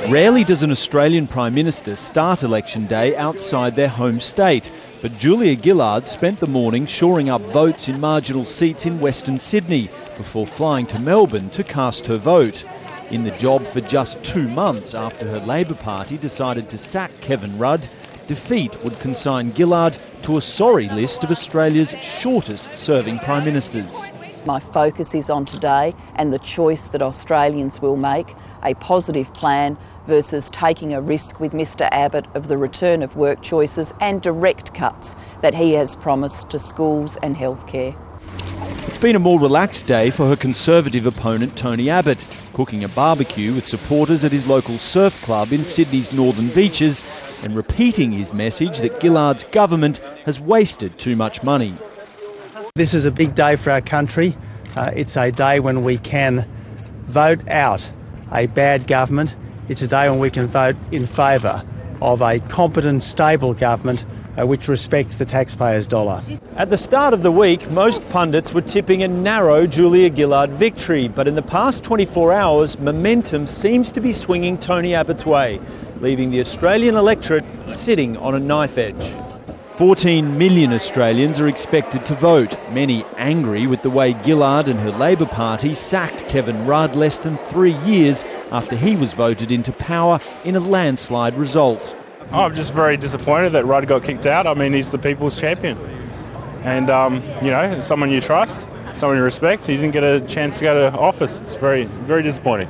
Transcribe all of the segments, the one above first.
Rarely does an Australian Prime Minister start election day outside their home state, but Julia Gillard spent the morning shoring up votes in marginal seats in Western Sydney before flying to Melbourne to cast her vote. In the job for just 2 months after her Labor Party decided to sack Kevin Rudd, defeat would consign Gillard to a sorry list of Australia's shortest-serving Prime Ministers. My focus is on today and the choice that Australians will make, a positive plan versus taking a risk with Mr Abbott of the return of work choices and direct cuts that he has promised to schools and healthcare. It's been a more relaxed day for her Conservative opponent Tony Abbott, cooking a barbecue with supporters at his local surf club in Sydney's northern beaches and repeating his message that Gillard's government has wasted too much money. This is a big day for our country. It's a day when we can vote out a bad government. It's a day when we can vote in favour of a competent, stable government which respects the taxpayer's dollar. At the start of the week, most pundits were tipping a narrow Julia Gillard victory, but in the past 24 hours, momentum seems to be swinging Tony Abbott's way, leaving the Australian electorate sitting on a knife edge. 14 million Australians are expected to vote, many angry with the way Gillard and her Labor Party sacked Kevin Rudd less than 3 years after he was voted into power in a landslide result. I'm just very disappointed that Rudd got kicked out. I mean, he's the people's champion. And, you know, someone you trust, someone you respect, he didn't get a chance to go to office. It's very, very disappointing.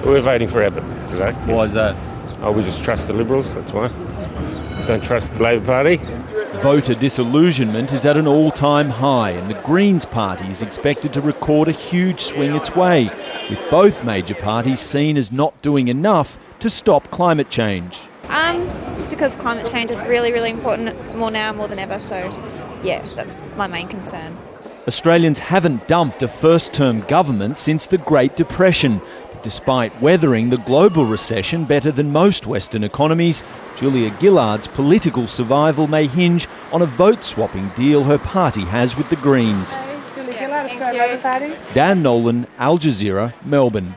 We're voting for Abbott today. Why is that? Oh, we just trust the Liberals, that's why. Don't trust the Labor Party. Voter disillusionment is at an all-time high, and the Greens party is expected to record a huge swing its way, with both major parties seen as not doing enough to stop climate change. Just because climate change is really, really important more now more than ever, so yeah, that's my main concern. Australians haven't dumped a first-term government since the Great Depression. But despite weathering the global recession better than most Western economies, Julia Gillard's political survival may hinge on a vote-swapping deal her party has with the Greens. Julia Gillard, Australian Labor Party. Dan Nolan, Al Jazeera, Melbourne.